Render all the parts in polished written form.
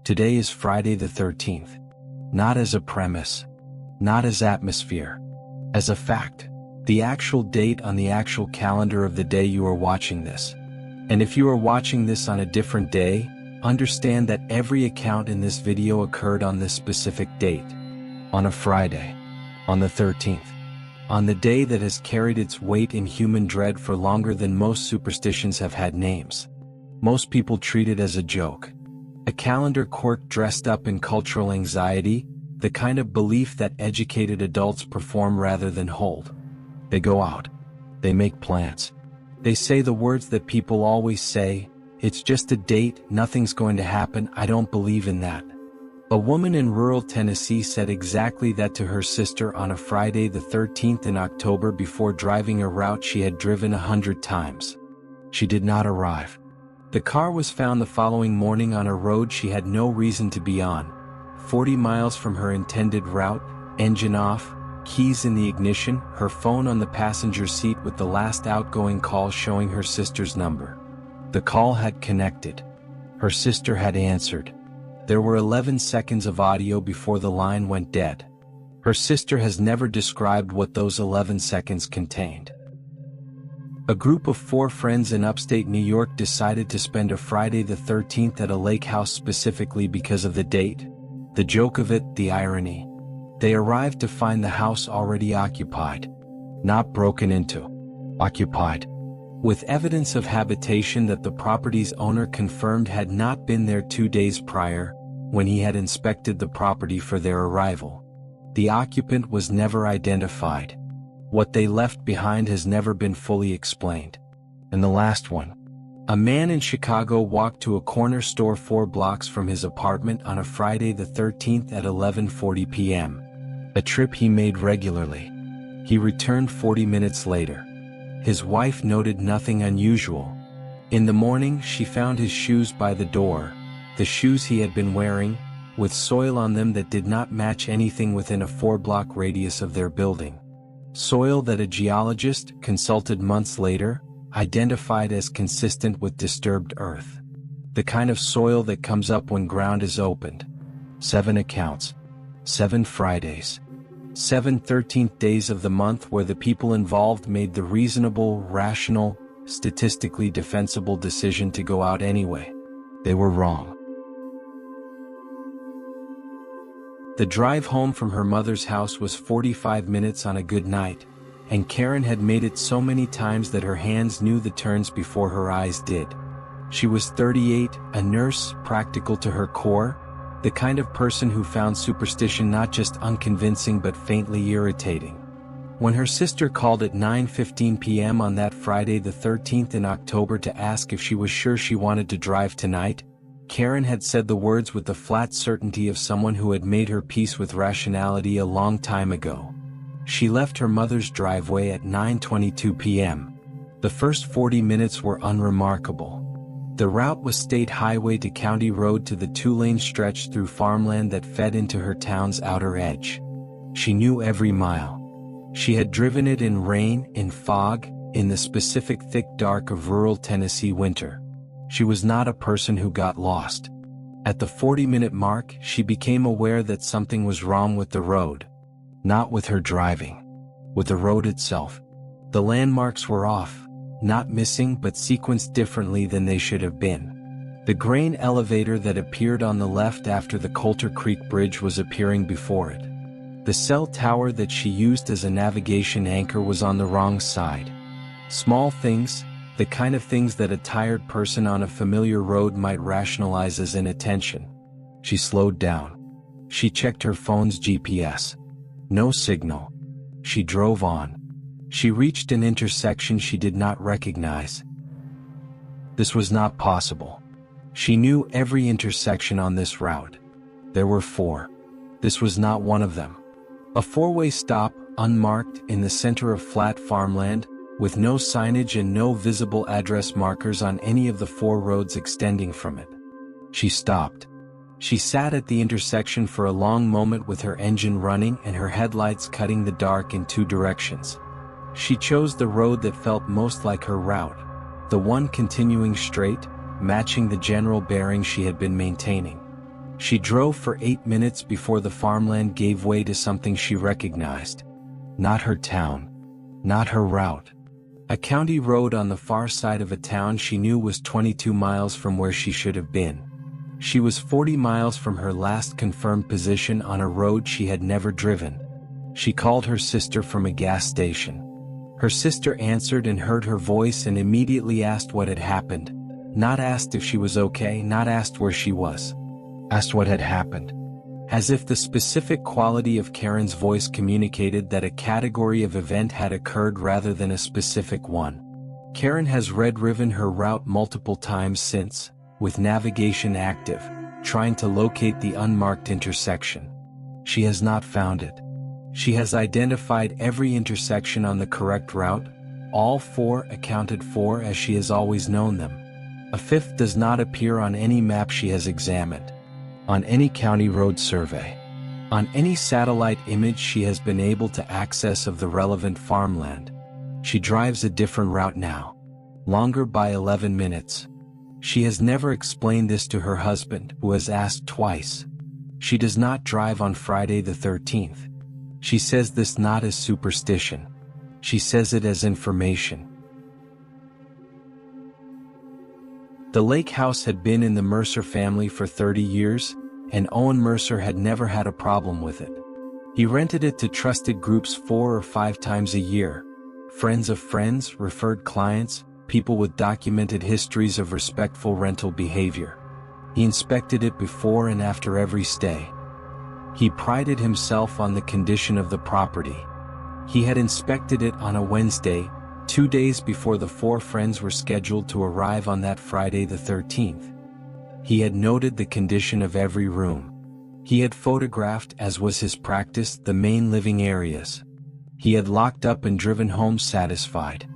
Today is Friday the 13th. Not as a premise, not as atmosphere, as a fact, the actual date on the actual calendar of the day you are watching this. And if you are watching this on a different day, understand that every account in this video occurred on this specific date. On a Friday. On the 13th. On the day that has carried its weight in human dread for longer than most superstitions have had names. Most people treat it as a joke. A calendar quirk dressed up in cultural anxiety, the kind of belief that educated adults perform rather than hold. They go out. They make plans. They say the words that people always say, "It's just a date, nothing's going to happen, I don't believe in that." A woman in rural Tennessee said exactly that to her sister on a Friday the 13th in October before driving a route she had driven 100 times. She did not arrive. The car was found the following morning on a road she had no reason to be on, 40 miles from her intended route, engine off, keys in the ignition, her phone on the passenger seat with the last outgoing call showing her sister's number. The call had connected. Her sister had answered. There were 11 seconds of audio before the line went dead. Her sister has never described what those 11 seconds contained. A group of 4 friends in upstate New York decided to spend a Friday the 13th at a lake house specifically because of the date. The joke of it, the irony. They arrived to find the house already occupied. Not broken into. Occupied. With evidence of habitation that the property's owner confirmed had not been there 2 days prior, when he had inspected the property for their arrival. The occupant was never identified. What they left behind has never been fully explained. And the last one. A man in Chicago walked to a corner store 4 blocks from his apartment on a Friday the 13th at 11:40 p.m. A trip he made regularly. He returned 40 minutes later. His wife noted nothing unusual. In the morning, she found his shoes by the door, the shoes he had been wearing, with soil on them that did not match anything within a 4-block radius of their building. Soil that a geologist, consulted months later, identified as consistent with disturbed earth. The kind of soil that comes up when ground is opened. 7 accounts. 7 Fridays. 7 13th days of the month where the people involved made the reasonable, rational, statistically defensible decision to go out anyway. They were wrong. The drive home from her mother's house was 45 minutes on a good night, and Karen had made it so many times that her hands knew the turns before her eyes did. She was 38, a nurse, practical to her core, the kind of person who found superstition not just unconvincing but faintly irritating. When her sister called at 9:15 p.m. on that Friday the 13th in October to ask if she was sure she wanted to drive tonight, Karen had said the words with the flat certainty of someone who had made her peace with rationality a long time ago. She left her mother's driveway at 9:22 p.m. The first 40 minutes were unremarkable. The route was state highway to county road to the 2-lane stretch through farmland that fed into her town's outer edge. She knew every mile. She had driven it in rain, in fog, in the specific thick dark of rural Tennessee winter. She was not a person who got lost. At the 40-minute mark, she became aware that something was wrong with the road. Not with her driving. With the road itself. The landmarks were off, not missing but sequenced differently than they should have been. The grain elevator that appeared on the left after the Coulter Creek Bridge was appearing before it. The cell tower that she used as a navigation anchor was on the wrong side. Small things, the kind of things that a tired person on a familiar road might rationalize as inattention. She slowed down. She checked her phone's GPS. No signal. She drove on. She reached an intersection she did not recognize. This was not possible. She knew every intersection on this route. There were 4. This was not one of them. A 4-way stop, unmarked, in the center of flat farmland, with no signage and no visible address markers on any of the 4 roads extending from it. She stopped. She sat at the intersection for a long moment with her engine running and her headlights cutting the dark in 2 directions. She chose the road that felt most like her route, the one continuing straight, matching the general bearing she had been maintaining. She drove for 8 minutes before the farmland gave way to something she recognized. Not her town. Not her route. A county road on the far side of a town she knew was 22 miles from where she should have been. She was 40 miles from her last confirmed position on a road she had never driven. She called her sister from a gas station. Her sister answered and heard her voice and immediately asked what had happened. Not asked if she was okay, not asked where she was. Asked what had happened. As if the specific quality of Karen's voice communicated that a category of event had occurred rather than a specific one. Karen has red-riven her route multiple times since, with navigation active, trying to locate the unmarked intersection. She has not found it. She has identified every intersection on the correct route, all 4 accounted for as she has always known them. A 5th does not appear on any map she has examined, on any county road survey, on any satellite image she has been able to access of the relevant farmland. She drives a different route now, longer by 11 minutes. She has never explained this to her husband, who has asked twice. She does not drive on Friday the 13th. She says this not as superstition. She says it as information. The lake house had been in the Mercer family for 30 years, and Owen Mercer had never had a problem with it. He rented it to trusted groups 4 or 5 times a year. Friends of friends, referred clients, people with documented histories of respectful rental behavior. He inspected it before and after every stay. He prided himself on the condition of the property. He had inspected it on a Wednesday, 2 days before the 4 friends were scheduled to arrive on that Friday the 13th. He had noted the condition of every room. He had photographed, as was his practice, the main living areas. He had locked up and driven home satisfied.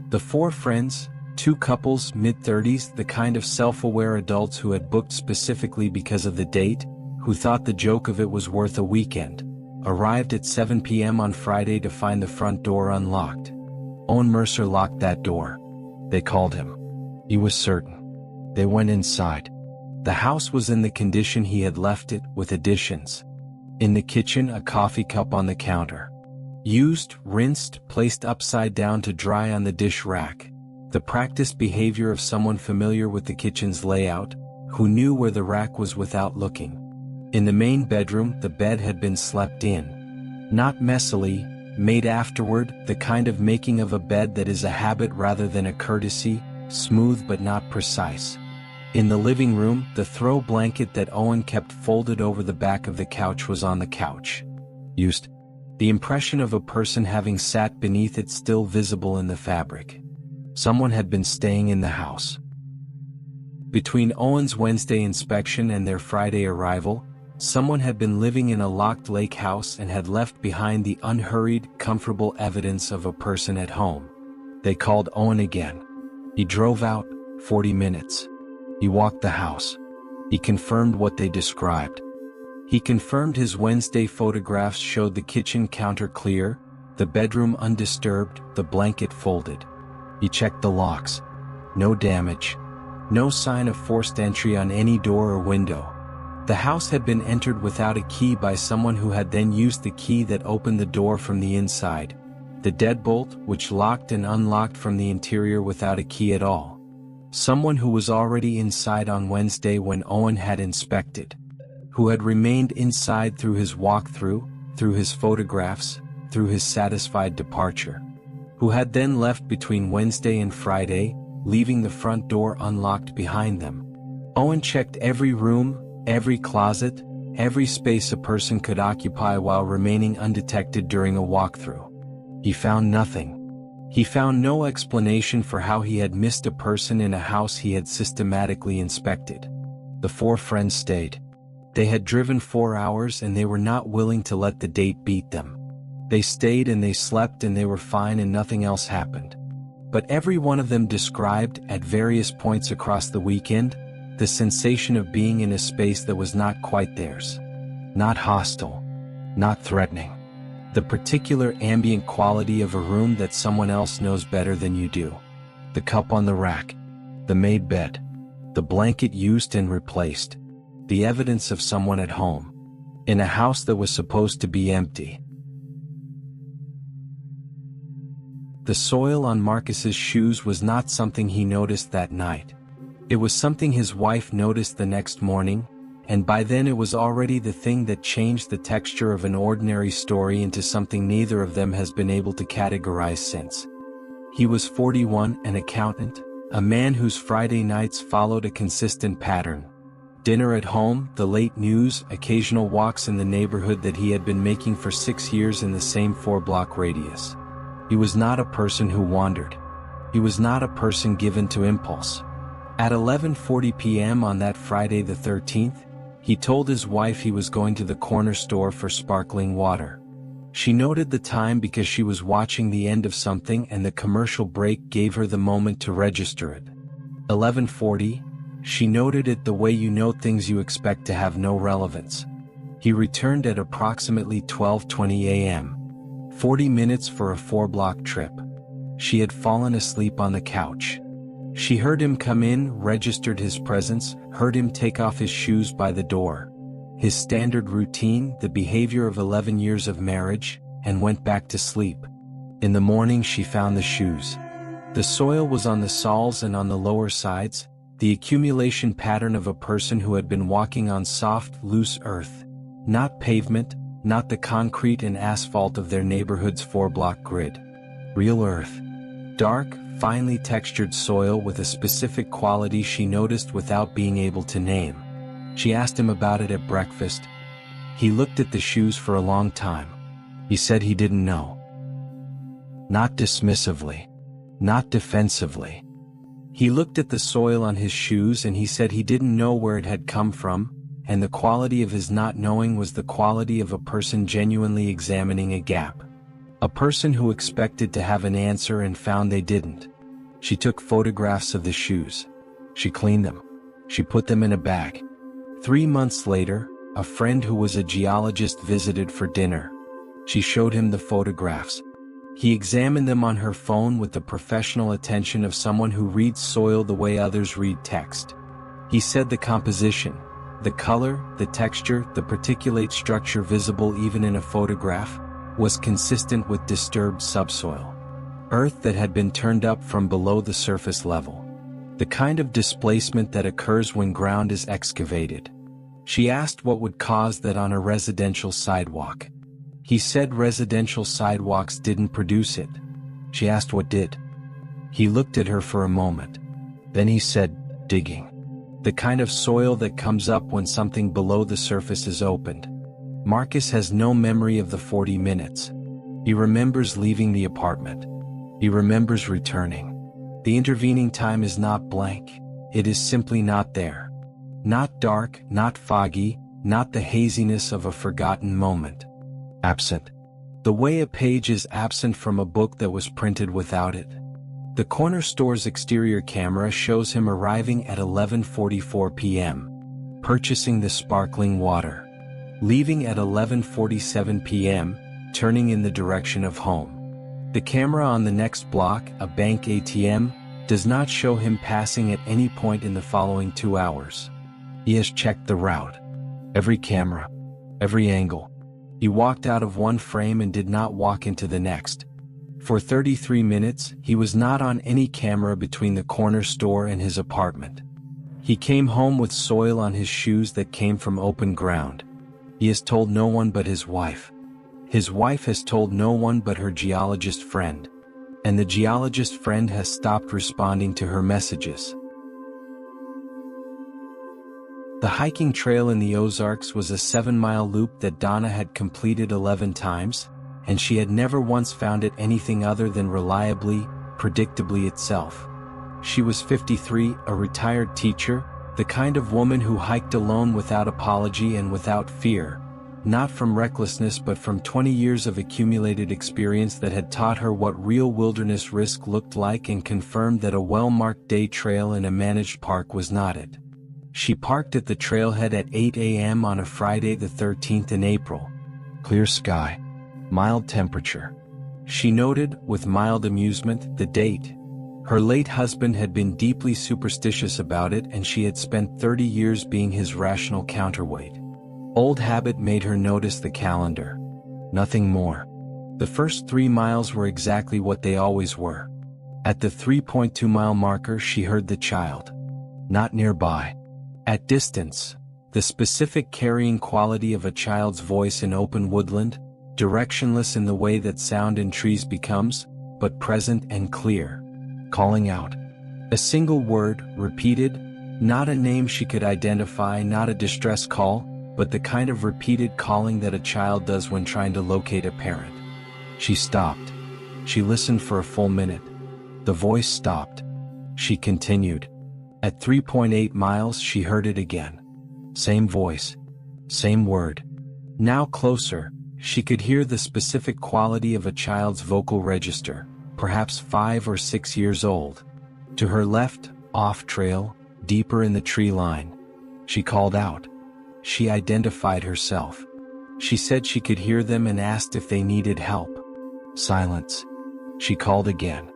The 4 friends, 2 couples, mid-30s, the kind of self-aware adults who had booked specifically because of the date, who thought the joke of it was worth a weekend, arrived at 7 p.m. on Friday to find the front door unlocked. Owen Mercer locked that door. They called him. He was certain. They went inside. The house was in the condition he had left it, with additions. In the kitchen, a coffee cup on the counter. Used, rinsed, placed upside down to dry on the dish rack. The practiced behavior of someone familiar with the kitchen's layout, who knew where the rack was without looking. In the main bedroom, the bed had been slept in. Not messily, made afterward, the kind of making of a bed that is a habit rather than a courtesy, smooth but not precise. In the living room, the throw blanket that Owen kept folded over the back of the couch was on the couch. Used. The impression of a person having sat beneath it still visible in the fabric. Someone had been staying in the house. Between Owen's Wednesday inspection and their Friday arrival, someone had been living in a locked lake house and had left behind the unhurried, comfortable evidence of a person at home. They called Owen again. He drove out, 40 minutes. He walked the house. He confirmed what they described. He confirmed his Wednesday photographs showed the kitchen counter clear, the bedroom undisturbed, the blanket folded. He checked the locks. No damage. No sign of forced entry on any door or window. The house had been entered without a key by someone who had then used the key that opened the door from the inside. The deadbolt, which locked and unlocked from the interior without a key at all. Someone who was already inside on Wednesday when Owen had inspected. Who had remained inside through his walkthrough, through his photographs, through his satisfied departure. Who had then left between Wednesday and Friday, leaving the front door unlocked behind them. Owen checked every room, every closet, every space a person could occupy while remaining undetected during a walkthrough. He found nothing. He found no explanation for how he had missed a person in a house he had systematically inspected. The 4 friends stayed. They had driven 4 hours and they were not willing to let the date beat them. They stayed and they slept and they were fine and nothing else happened. But every one of them described, at various points across the weekend, the sensation of being in a space that was not quite theirs. Not hostile. Not threatening. The particular ambient quality of a room that someone else knows better than you do. The cup on the rack. The made bed. The blanket used and replaced. the evidence of someone at home, in a house that was supposed to be empty. The soil on Marcus's shoes was not something he noticed that night. It was something his wife noticed the next morning, and by then it was already the thing that changed the texture of an ordinary story into something neither of them has been able to categorize since. He was 41, an accountant, a man whose Friday nights followed a consistent pattern. Dinner at home, the late news, occasional walks in the neighborhood that he had been making for 6 years in the same 4-block radius. He was not a person who wandered. He was not a person given to impulse. At 11:40 p.m. on that Friday the 13th, he told his wife he was going to the corner store for sparkling water. She noted the time because she was watching the end of something and the commercial break gave her the moment to register it. 11:40, she noted it the way you note things you expect to have no relevance. He returned at approximately 12:20 a.m. 40 minutes for a 4-block trip. She had fallen asleep on the couch. She heard him come in, registered his presence, heard him take off his shoes by the door. His standard routine, the behavior of 11 years of marriage, and went back to sleep. In the morning she found the shoes. The soil was on the soles and on the lower sides, the accumulation pattern of a person who had been walking on soft, loose earth. Not pavement, not the concrete and asphalt of their neighborhood's 4-block grid. Real earth. Dark, finely textured soil with a specific quality she noticed without being able to name. She asked him about it at breakfast. He looked at the shoes for a long time. He said he didn't know. Not dismissively. Not defensively. He looked at the soil on his shoes and he said he didn't know where it had come from, and the quality of his not knowing was the quality of a person genuinely examining a gap. A person who expected to have an answer and found they didn't. She took photographs of the shoes. She cleaned them. She put them in a bag. 3 months later, a friend who was a geologist visited for dinner. She showed him the photographs. He examined them on her phone with the professional attention of someone who reads soil the way others read text. He said the composition, the color, the texture, the particulate structure visible even in a photograph, was consistent with disturbed subsoil. Earth that had been turned up from below the surface level. The kind of displacement that occurs when ground is excavated. She asked what would cause that on a residential sidewalk. He said residential sidewalks didn't produce it. She asked what did. He looked at her for a moment. Then he said, digging. The kind of soil that comes up when something below the surface is opened. Marcus has no memory of the 40 minutes. He remembers leaving the apartment. He remembers returning. The intervening time is not blank. It is simply not there. Not dark, not foggy, not the haziness of a forgotten moment. Absent. The way a page is absent from a book that was printed without it. The corner store's exterior camera shows him arriving at 11:44 p.m., purchasing the sparkling water. Leaving at 11:47 p.m., turning in the direction of home. The camera on the next block, a bank ATM, does not show him passing at any point in the following 2 hours. He has checked the route. Every camera. Every angle. He walked out of one frame and did not walk into the next. For 33 minutes, he was not on any camera between the corner store and his apartment. He came home with soil on his shoes that came from open ground. He has told no one but his wife. His wife has told no one but her geologist friend. And the geologist friend has stopped responding to her messages. The hiking trail in the Ozarks was a 7-mile loop that Donna had completed 11 times, and she had never once found it anything other than reliably, predictably itself. She was 53, a retired teacher, the kind of woman who hiked alone without apology and without fear, not from recklessness but from 20 years of accumulated experience that had taught her what real wilderness risk looked like and confirmed that a well-marked day trail in a managed park was not it. She parked at the trailhead at 8 a.m. on a Friday the 13th in April. Clear sky. Mild temperature. She noted, with mild amusement, the date. Her late husband had been deeply superstitious about it, and she had spent 30 years being his rational counterweight. Old habit made her notice the calendar. Nothing more. The first 3 miles were exactly what they always were. At the 3.2-mile marker she heard the child. Not nearby. At distance. The specific carrying quality of a child's voice in open woodland, directionless in the way that sound in trees becomes, but present and clear. Calling out. A single word, repeated, not a name she could identify, not a distress call, but the kind of repeated calling that a child does when trying to locate a parent. She stopped. She listened for a full minute. The voice stopped. She continued. At 3.8 miles she heard it again. Same voice. Same word. Now closer, she could hear the specific quality of a child's vocal register, perhaps 5 or 6 years old. To her left, off trail, deeper in the tree line. She called out. She identified herself. She said she could hear them and asked if they needed help. Silence. She called again.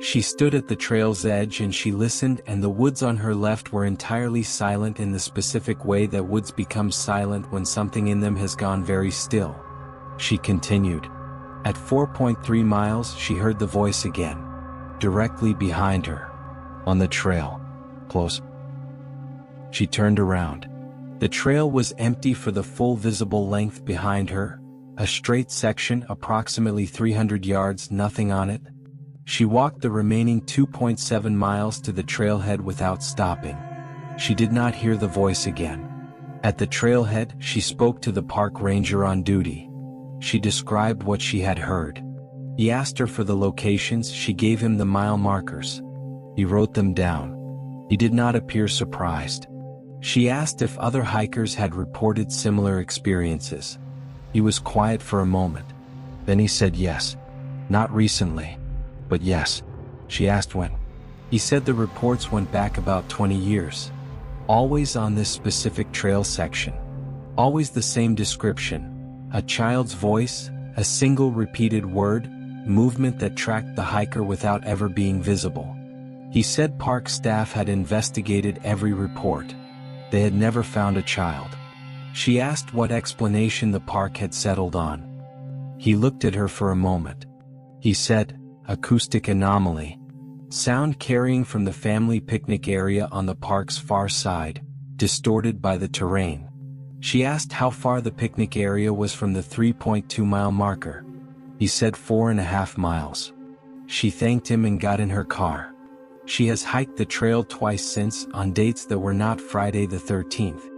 She stood at the trail's edge and she listened, and the woods on her left were entirely silent in the specific way that woods become silent when something in them has gone very still. She continued. At 4.3 miles she heard the voice again. Directly behind her. On the trail. Close. She turned around. The trail was empty for the full visible length behind her. A straight section, approximately 300 yards, nothing on it. She walked the remaining 2.7 miles to the trailhead without stopping. She did not hear the voice again. At the trailhead, she spoke to the park ranger on duty. She described what she had heard. He asked her for the locations. She gave him the mile markers. He wrote them down. He did not appear surprised. She asked if other hikers had reported similar experiences. He was quiet for a moment. Then he said yes. Not recently. But yes. She asked when. He said the reports went back about 20 years. Always on this specific trail section. Always the same description. A child's voice, a single repeated word, movement that tracked the hiker without ever being visible. He said park staff had investigated every report. They had never found a child. She asked what explanation the park had settled on. He looked at her for a moment. He said, acoustic anomaly. Sound carrying from the family picnic area on the park's far side, distorted by the terrain. She asked how far the picnic area was from the 3.2-mile marker. He said 4.5 miles. She thanked him and got in her car. She has hiked the trail twice since, on dates that were not Friday the 13th.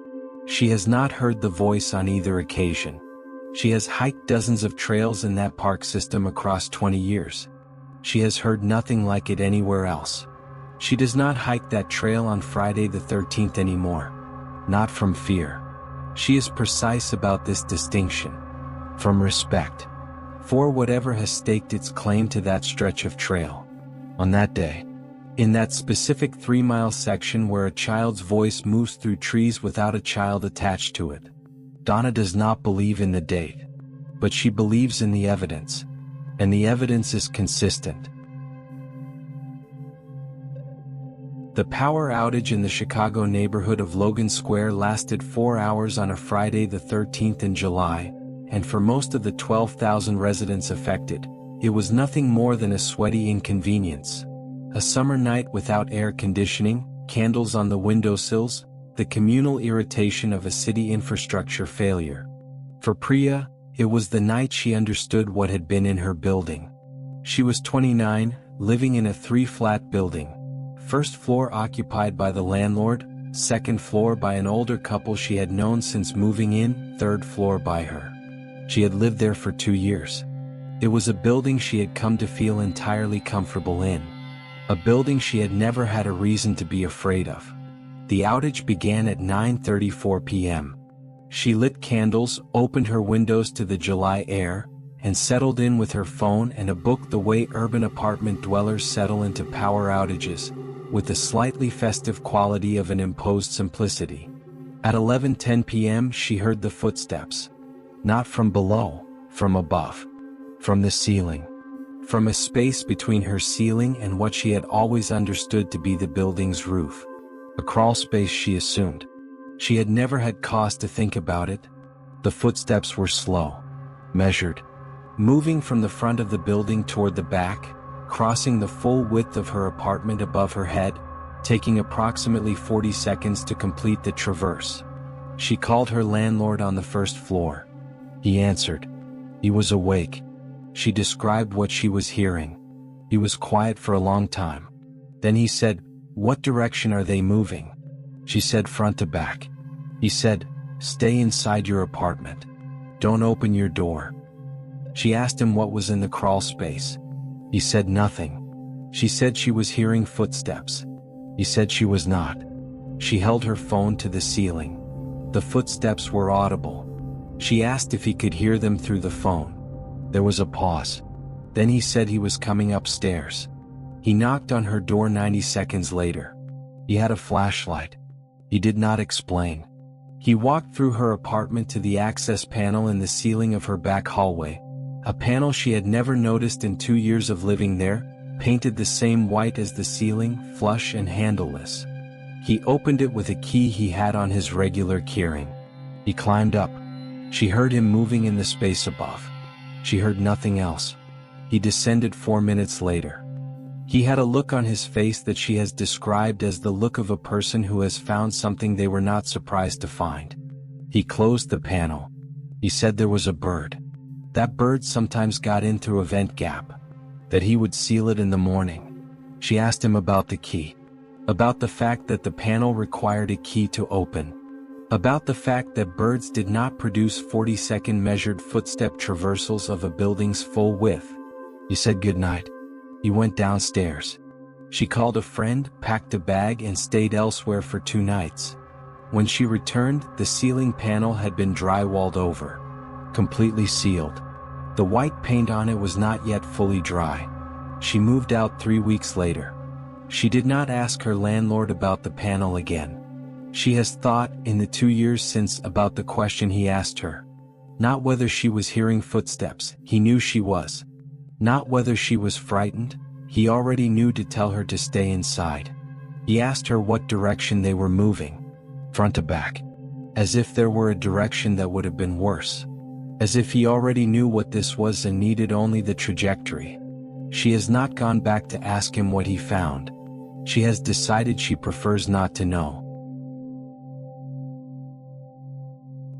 She has not heard the voice on either occasion. She has hiked dozens of trails in that park system across 20 years. She has heard nothing like it anywhere else. She does not hike that trail on Friday the 13th anymore. Not from fear. She is precise about this distinction. From respect. For whatever has staked its claim to that stretch of trail. On that day. In that specific 3-mile section where a child's voice moves through trees without a child attached to it. Donna does not believe in the date. But she believes in the evidence. And the evidence is consistent. The power outage in the Chicago neighborhood of Logan Square lasted 4 hours on a Friday the 13th in July, and for most of the 12,000 residents affected, it was nothing more than a sweaty inconvenience. A summer night without air conditioning, candles on the windowsills, the communal irritation of a city infrastructure failure. For Priya, it was the night she understood what had been in her building. She was 29, living in a 3-flat building. First floor occupied by the landlord, second floor by an older couple she had known since moving in, third floor by her. She had lived there for 2 years. It was a building she had come to feel entirely comfortable in. A building she had never had a reason to be afraid of. The outage began at 9:34 p.m. She lit candles, opened her windows to the July air, and settled in with her phone and a book the way urban apartment dwellers settle into power outages, with the slightly festive quality of an imposed simplicity. At 11:10 p.m. she heard the footsteps. Not from below, from above. From the ceiling. from a space between her ceiling and what she had always understood to be the building's roof. A crawl space, she assumed. She had never had cause to think about it. The footsteps were slow, measured, moving from the front of the building toward the back, crossing the full width of her apartment above her head, taking approximately 40 seconds to complete the traverse. She called her landlord on the first floor. He answered. He was awake. She described what she was hearing. He was quiet for a long time. Then he said, "What direction are they moving?" She said, "Front to back." He said, "Stay inside your apartment. Don't open your door." She asked him what was in the crawl space. He said nothing. She said she was hearing footsteps. He said she was not. She held her phone to the ceiling. The footsteps were audible. She asked if he could hear them through the phone. There was a pause. Then he said he was coming upstairs. He knocked on her door 90 seconds later. He had a flashlight. He did not explain. He walked through her apartment to the access panel in the ceiling of her back hallway, a panel she had never noticed in 2 years of living there, painted the same white as the ceiling, flush and handleless. He opened it with a key he had on his regular keyring. He climbed up. She heard him moving in the space above. She heard nothing else. He descended 4 minutes later. He had a look on his face that she has described as the look of a person who has found something they were not surprised to find. He closed the panel. He said there was a bird. That bird sometimes got in through a vent gap. That he would seal it in the morning. She asked him about the key. About the fact that the panel required a key to open. About the fact that birds did not produce 40-second measured footstep traversals of a building's full width. He said goodnight. He went downstairs. She called a friend, packed a bag and stayed elsewhere for 2 nights. When she returned, the ceiling panel had been drywalled over. Completely sealed. The white paint on it was not yet fully dry. She moved out 3 weeks later. She did not ask her landlord about the panel again. She has thought, in the 2 years since, about the question he asked her. Not whether she was hearing footsteps, he knew she was. Not whether she was frightened, he already knew to tell her to stay inside. He asked her what direction they were moving. Front to back. As if there were a direction that would have been worse. As if he already knew what this was and needed only the trajectory. She has not gone back to ask him what he found. She has decided she prefers not to know.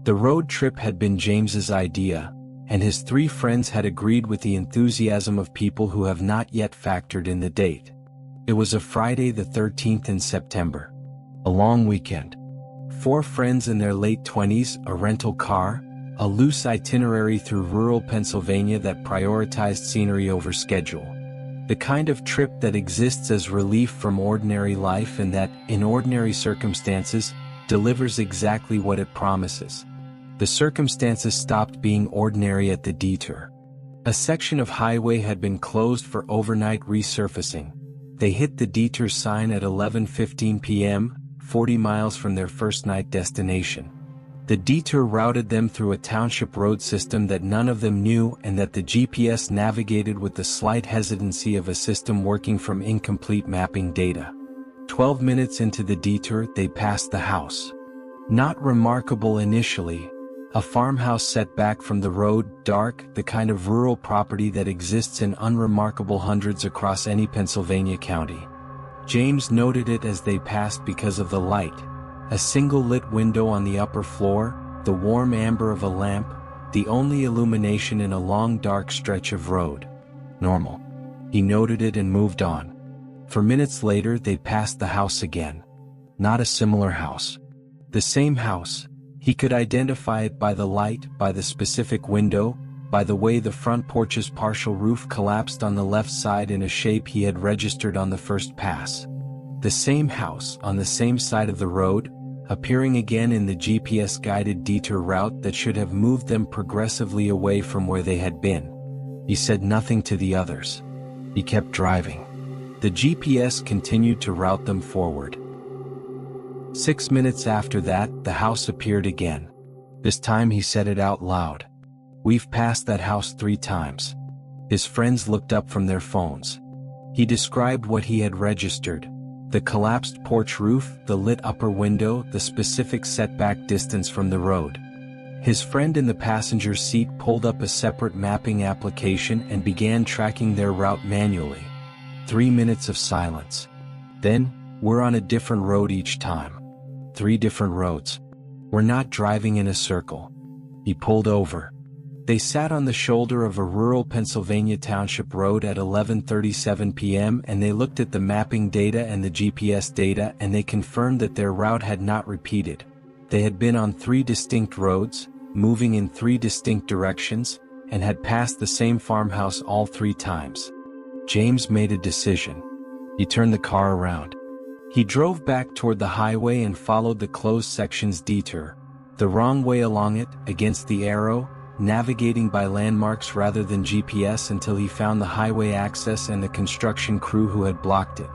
The road trip had been James's idea, and his 3 friends had agreed with the enthusiasm of people who have not yet factored in the date. It was a Friday the 13th in September. A long weekend. 4 friends in their late 20s, a rental car, a loose itinerary through rural Pennsylvania that prioritized scenery over schedule. The kind of trip that exists as relief from ordinary life and that, in ordinary circumstances, delivers exactly what it promises. The circumstances stopped being ordinary at the detour. A section of highway had been closed for overnight resurfacing. They hit the detour sign at 11:15 p.m., 40 miles from their first night destination. The detour routed them through a township road system that none of them knew and that the GPS navigated with the slight hesitancy of a system working from incomplete mapping data. 12 minutes into the detour, they passed the house. Not remarkable initially. A farmhouse set back from the road, dark, the kind of rural property that exists in unremarkable hundreds across any Pennsylvania county. James noted it as they passed because of the light. A single lit window on the upper floor, the warm amber of a lamp, the only illumination in a long dark stretch of road. Normal. He noted it and moved on. For minutes later they passed the house again. Not a similar house. The same house. He could identify it by the light, by the specific window, by the way the front porch's partial roof collapsed on the left side in a shape he had registered on the first pass. The same house, on the same side of the road, appearing again in the GPS-guided detour route that should have moved them progressively away from where they had been. He said nothing to the others. He kept driving. The GPS continued to route them forward. 6 minutes after that, the house appeared again. This time he said it out loud. "We've passed that house 3 times. His friends looked up from their phones. He described what he had registered: the collapsed porch roof, the lit upper window, the specific setback distance from the road. His friend in the passenger seat pulled up a separate mapping application and began tracking their route manually. 3 minutes of silence. Then, "We're on a different road each time." 3 different roads. "We're not driving in a circle." He pulled over. They sat on the shoulder of a rural Pennsylvania township road at 11:37 p.m. and they looked at the mapping data and the GPS data, and they confirmed that their route had not repeated. They had been on 3 distinct roads, moving in 3 distinct directions, and had passed the same farmhouse all 3 times. James made a decision. He turned the car around. He drove back toward the highway and followed the closed section's detour, the wrong way along it, against the arrow, navigating by landmarks rather than GPS until he found the highway access and the construction crew who had blocked it.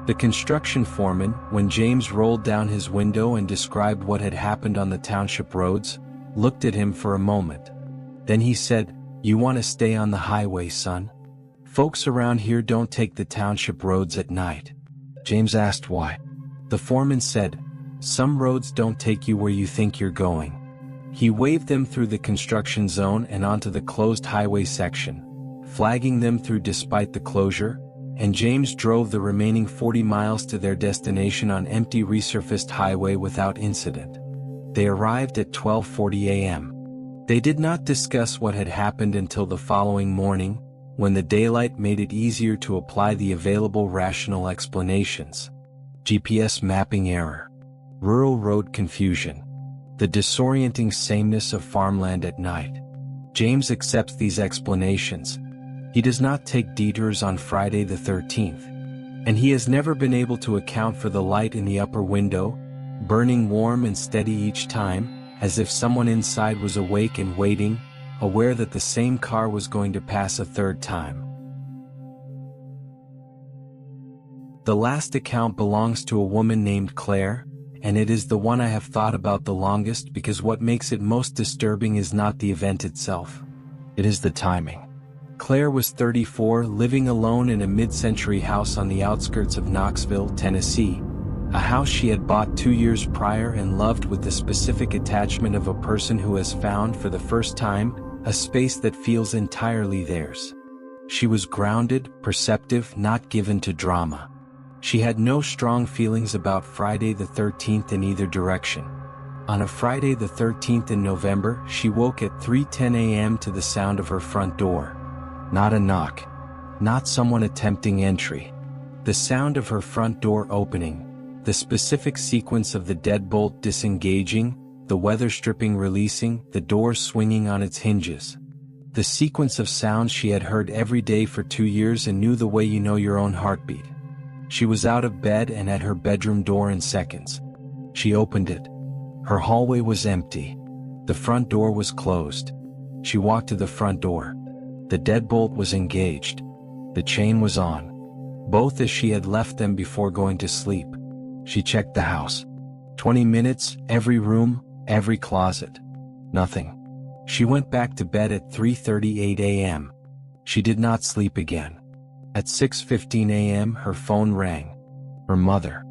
The construction foreman, when James rolled down his window and described what had happened on the township roads, looked at him for a moment. Then he said, "You want to stay on the highway, son? Folks around here don't take the township roads at night." James asked why. The foreman said, "Some roads don't take you where you think you're going." He waved them through the construction zone and onto the closed highway section, flagging them through despite the closure, and James drove the remaining 40 miles to their destination on empty resurfaced highway without incident. They arrived at 12:40 a.m. They did not discuss what had happened until the following morning, when the daylight made it easier to apply the available rational explanations. GPS mapping error. Rural road confusion. The disorienting sameness of farmland at night. James accepts these explanations. He does not take detours on Friday the 13th. And he has never been able to account for the light in the upper window, burning warm and steady each time, as if someone inside was awake and waiting, aware that the same car was going to pass a 3rd time. The last account belongs to a woman named Claire, and it is the one I have thought about the longest because what makes it most disturbing is not the event itself. It is the timing. Claire was 34, living alone in a mid-century house on the outskirts of Knoxville, Tennessee, a house she had bought 2 years prior and loved with the specific attachment of a person who has found for the first time a space that feels entirely theirs. She was grounded, perceptive, not given to drama. She had no strong feelings about Friday the 13th in either direction. On a Friday the 13th in November, she woke at 3:10 a.m. to the sound of her front door. Not a knock. Not someone attempting entry. The sound of her front door opening, the specific sequence of the deadbolt disengaging, the weather stripping releasing, the door swinging on its hinges. The sequence of sounds she had heard every day for 2 years and knew the way you know your own heartbeat. She was out of bed and at her bedroom door in seconds. She opened it. Her hallway was empty. The front door was closed. She walked to the front door. The deadbolt was engaged. The chain was on. Both as she had left them before going to sleep. She checked the house. 20 minutes, every room, every closet. Nothing. She went back to bed at 3:38 a.m. She did not sleep again. At 6:15 a.m. her phone rang. Her mother.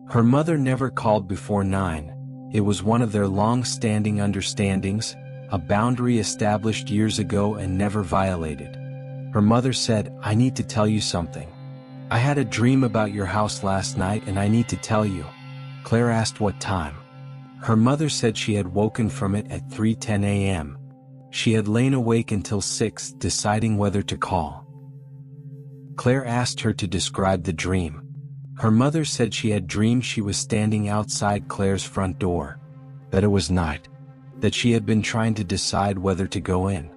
Her mother never called before 9. It was one of their long-standing understandings, a boundary established years ago and never violated. Her mother said, "I need to tell you something. I had a dream about your house last night and I need to tell you." Claire asked what time. Her mother said she had woken from it at 3:10 a.m. She had lain awake until 6, deciding whether to call. Claire asked her to describe the dream. Her mother said she had dreamed she was standing outside Claire's front door. That it was night. That she had been trying to decide whether to go in.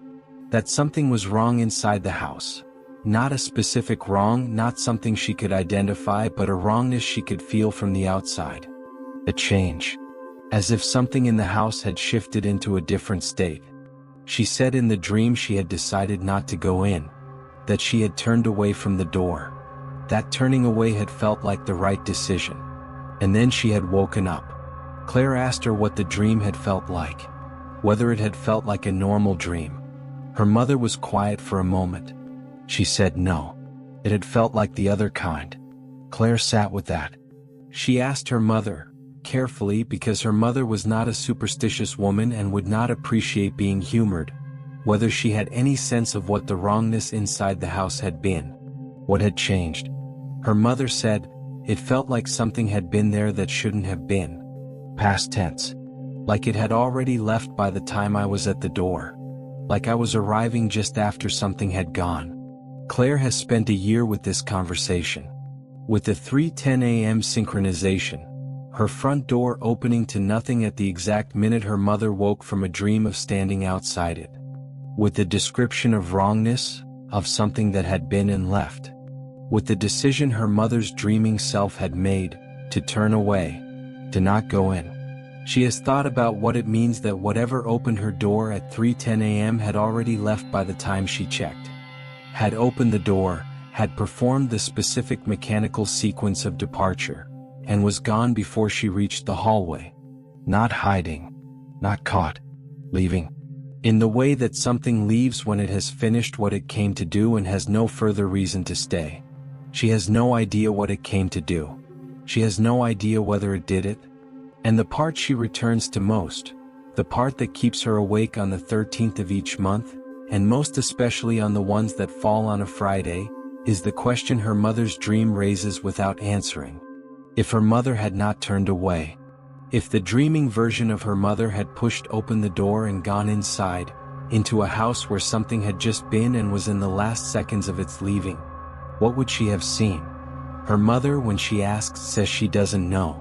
That something was wrong inside the house. Not a specific wrong, not something she could identify, but a wrongness she could feel from the outside. A change. As if something in the house had shifted into a different state. She said in the dream she had decided not to go in. That she had turned away from the door. That turning away had felt like the right decision. And then she had woken up. Claire asked her what the dream had felt like. Whether it had felt like a normal dream. Her mother was quiet for a moment. She said no. It had felt like the other kind. Claire sat with that. She asked her mother, carefully because her mother was not a superstitious woman and would not appreciate being humored, whether she had any sense of what the wrongness inside the house had been. What had changed? Her mother said, it felt like something had been there that shouldn't have been. Past tense. Like it had already left by the time I was at the door. Like I was arriving just after something had gone. Claire has spent a year with this conversation. With the 3:10 a.m. synchronization, her front door opening to nothing at the exact minute her mother woke from a dream of standing outside it. With the description of wrongness, of something that had been and left. With the decision her mother's dreaming self had made, to turn away, to not go in. She has thought about what it means that whatever opened her door at 3:10 a.m. had already left by the time she checked. Had opened the door, had performed the specific mechanical sequence of departure, and was gone before she reached the hallway. Not hiding. Not caught. Leaving. In the way that something leaves when it has finished what it came to do and has no further reason to stay. She has no idea what it came to do. She has no idea whether it did it. And the part she returns to most, the part that keeps her awake on the 13th of each month, and most especially on the ones that fall on a Friday, is the question her mother's dream raises without answering. If her mother had not turned away, if the dreaming version of her mother had pushed open the door and gone inside, into a house where something had just been and was in the last seconds of its leaving, what would she have seen? Her mother, when she asks, says she doesn't know.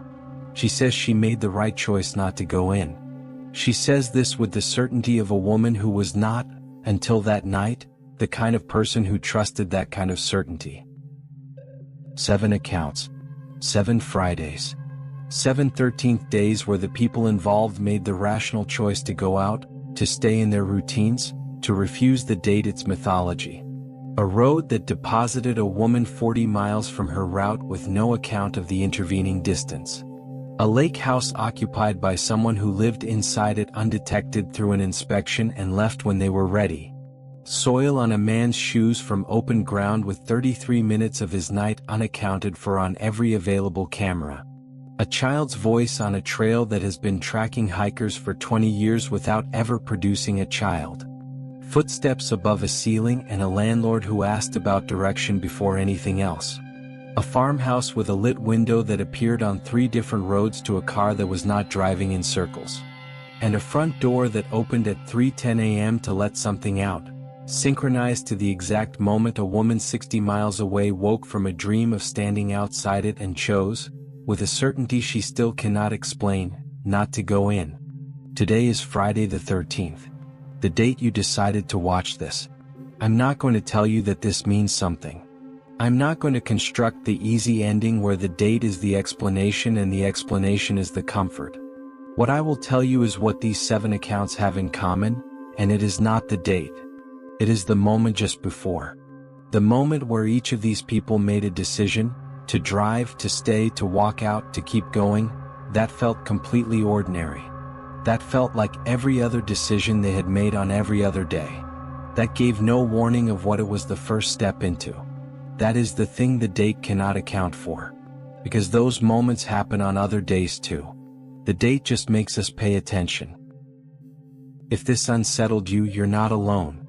She says she made the right choice not to go in. She says this with the certainty of a woman who was not, until that night, the kind of person who trusted that kind of certainty. 7 accounts. 7 Fridays. 7 13th days where the people involved made the rational choice to go out, to stay in their routines, to refuse the date its mythology. A road that deposited a woman 40 miles from her route with no account of the intervening distance. A lake house occupied by someone who lived inside it undetected through an inspection and left when they were ready. Soil on a man's shoes from open ground with 33 minutes of his night unaccounted for on every available camera. A child's voice on a trail that has been tracking hikers for 20 years without ever producing a child. Footsteps above a ceiling and a landlord who asked about direction before anything else. A farmhouse with a lit window that appeared on 3 different roads to a car that was not driving in circles. And a front door that opened at 3:10 a.m. to let something out, synchronized to the exact moment a woman 60 miles away woke from a dream of standing outside it and chose, with a certainty she still cannot explain, not to go in. Today is Friday the 13th. The date you decided to watch this. I'm not going to tell you that this means something. I'm not going to construct the easy ending where the date is the explanation and the explanation is the comfort. What I will tell you is what these 7 accounts have in common, and it is not the date. It is the moment just before. The moment where each of these people made a decision, to drive, to stay, to walk out, to keep going, that felt completely ordinary. That felt like every other decision they had made on every other day. That gave no warning of what it was the first step into. That is the thing the date cannot account for. Because those moments happen on other days too. The date just makes us pay attention. If this unsettled you, you're not alone.